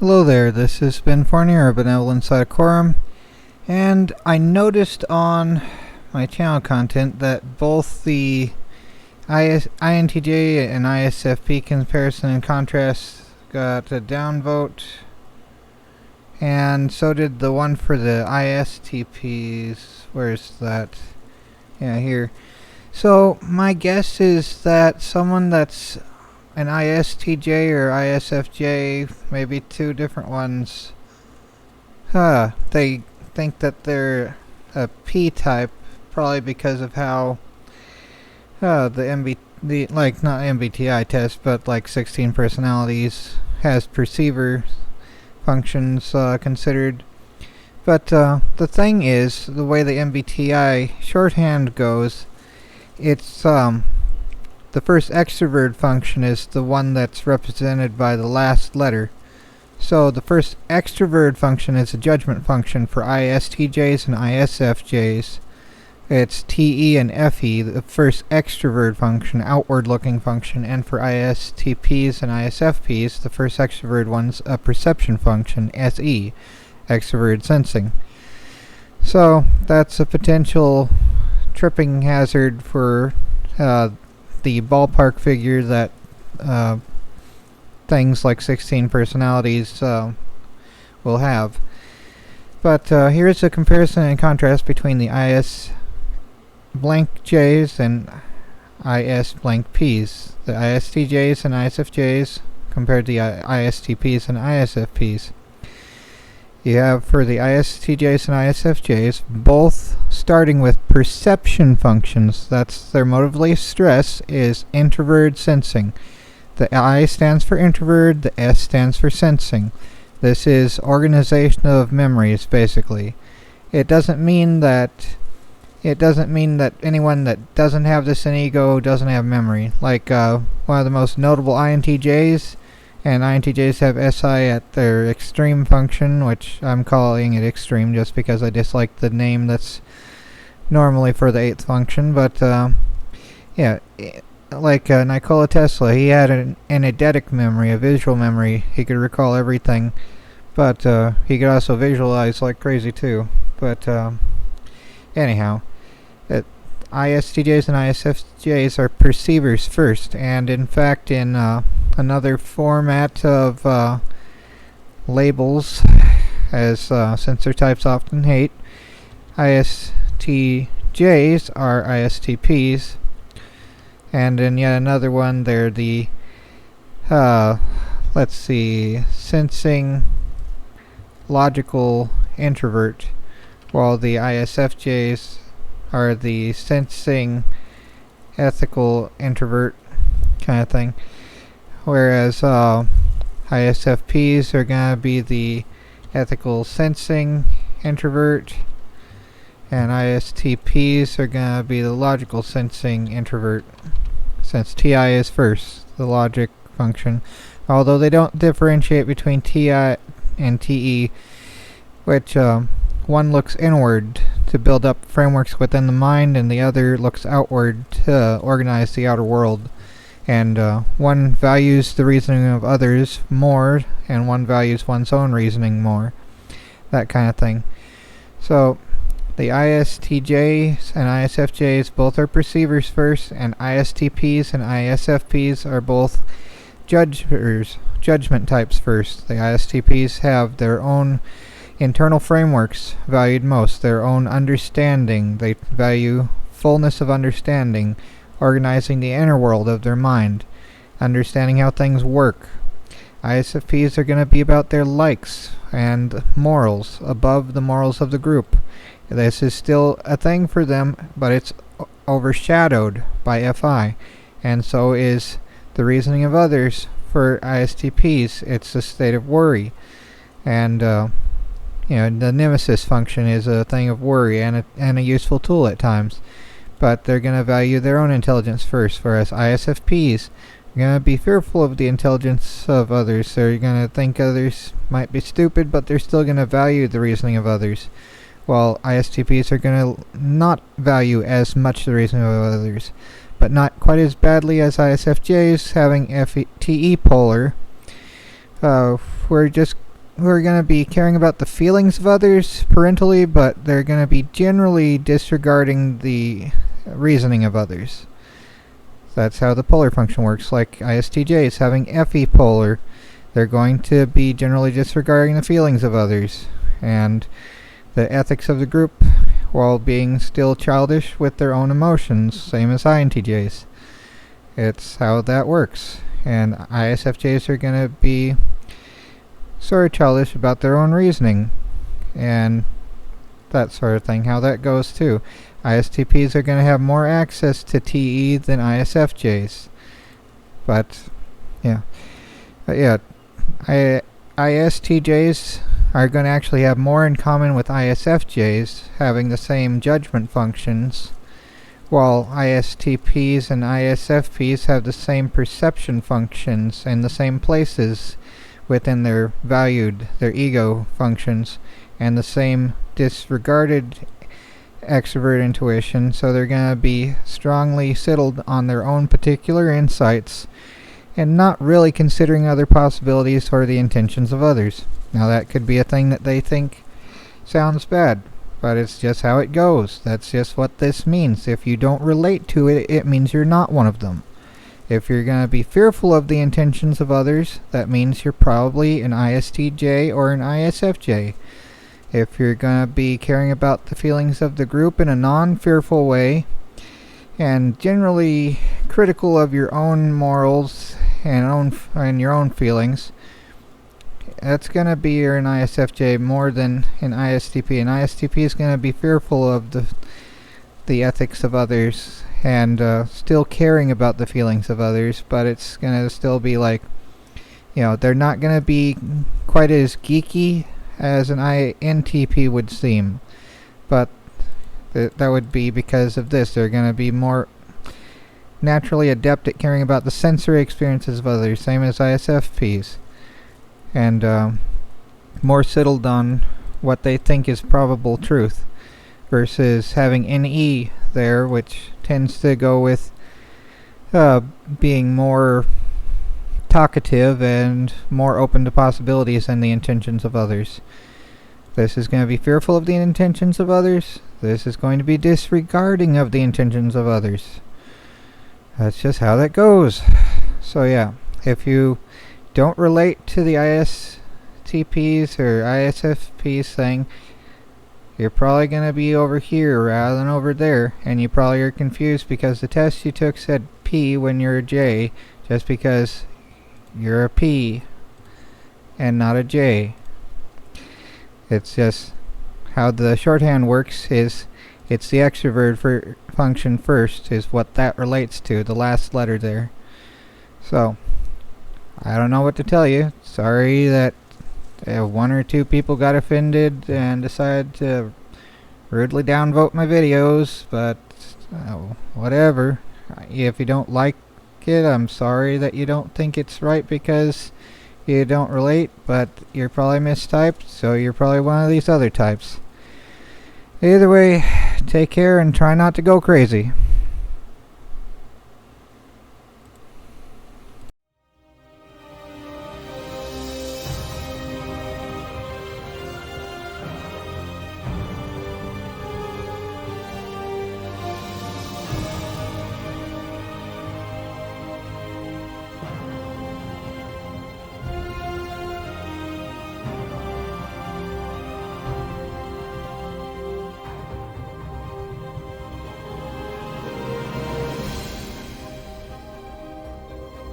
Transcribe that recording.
Hello there, this has been Fournier of Benevolent Psychorum, and I noticed on my channel content that both the INTJ and ISFP comparison and contrast got a downvote, and so did the one for the ISTPs. Where's that? Yeah, here. So my guess is that someone that's an ISTJ or ISFJ, maybe two different ones, they think that they're a P type, probably because of how not MBTI test, but like 16 personalities has perceiver functions considered. But the thing is, the way the MBTI shorthand goes, it's the first extrovert function is the one that's represented by the last letter. So the first extrovert function is a judgment function for ISTJs and ISFJs. It's TE and FE, the first extrovert function, outward-looking function, and for ISTPs and ISFPs, the first extrovert one's a perception function, SE, extrovert sensing. So that's a potential tripping hazard for the ballpark figure that things like 16 personalities will have. But here's a comparison and contrast between the ISxJs and ISxPs. The ISTJs and ISFJs compared to the ISTPs and ISFPs. You have for the ISTJs and ISFJs both starting with perception functions. That's their mode of least stress is introvert sensing. The I stands for introvert, the S stands for sensing. This is organization of memories, basically. It doesn't mean that anyone that doesn't have this in ego doesn't have memory. Like one of the most notable INTJs, and INTJs have SI at their extreme function, which I'm calling it extreme just because I dislike the name that's normally for the 8th function. But yeah, like Nikola Tesla, he had an eidetic memory, a visual memory. He could recall everything, but he could also visualize like crazy too. But anyhow, ISTJs and ISFJs are perceivers first, and in fact in another format of labels, as sensor types often hate, ISTJs are ISTPs, and in yet another one they're the sensing logical introvert, while the ISFJs are the sensing ethical introvert kind of thing. Whereas ISFPs are going to be the ethical sensing introvert, and ISTPs are going to be the logical sensing introvert, since TI is first, the logic function. Although they don't differentiate between TI and TE, which one looks inward to build up frameworks within the mind, and the other looks outward to organize the outer world. And one values the reasoning of others more, and one values one's own reasoning more. That kind of thing. So, the ISTJs and ISFJs both are perceivers first, and ISTPs and ISFPs are both judgment types first. The ISTPs have their own internal frameworks valued most, their own understanding. They value fullness of understanding, organizing the inner world of their mind, understanding how things work. ISFPs are going to be about their likes and morals above the morals of the group. This is still a thing for them, but it's overshadowed by FI, and so is the reasoning of others. For ISTPs, it's a state of worry, and the nemesis function is a thing of worry and a useful tool at times. But they're going to value their own intelligence first, whereas ISFPs are going to be fearful of the intelligence of others. They're going to think others might be stupid, but they're still going to value the reasoning of others, while ISTPs are going to not value as much the reasoning of others, but not quite as badly as ISFJs, having TE polar. We're just who are going to be caring about the feelings of others parentally, but they're going to be generally disregarding the reasoning of others. That's how the polar function works. Like ISTJs having FE polar, they're going to be generally disregarding the feelings of others and the ethics of the group while being still childish with their own emotions, same as INTJs. It's how that works. And ISFJs are going to be sort of childish about their own reasoning and that sort of thing, how that goes too. ISTPs are going to have more access to TE than ISFJs. But yeah. ISTJs are going to actually have more in common with ISFJs, having the same judgment functions, while ISTPs and ISFPs have the same perception functions in the same places within their ego functions, and the same disregarded extrovert intuition, so they're going to be strongly settled on their own particular insights and not really considering other possibilities or the intentions of others. Now that could be a thing that they think sounds bad, but it's just how it goes. That's just what this means. If you don't relate to it, it means you're not one of them. If you're going to be fearful of the intentions of others, that means you're probably an ISTJ or an ISFJ. If you're going to be caring about the feelings of the group in a non-fearful way, and generally critical of your own morals and your own feelings, that's going to be an ISFJ more than an ISTP. An ISTP is going to be fearful of the ethics of others and still caring about the feelings of others, but it's going to still be like, they're not going to be quite as geeky as an INTP would seem, but that would be because of this. They're going to be more naturally adept at caring about the sensory experiences of others, same as ISFPs, and more settled on what they think is probable truth, versus having NE there, which tends to go with being more talkative and more open to possibilities and the intentions of others. This is going to be fearful of the intentions of others. This is going to be disregarding of the intentions of others. That's just how that goes. So yeah, if you don't relate to the ISTPs or ISFPs thing, you're probably going to be over here rather than over there, and you probably are confused because the test you took said P when you're a J, just because you're a P and not a J. It's just how the shorthand works is it's the extrovert function first is what that relates to, the last letter there. So, I don't know what to tell you. Sorry that one or two people got offended and decided to rudely downvote my videos, but whatever. If you don't like it, I'm sorry that you don't think it's right because you don't relate, but you're probably mistyped, so you're probably one of these other types. Either way, take care and try not to go crazy.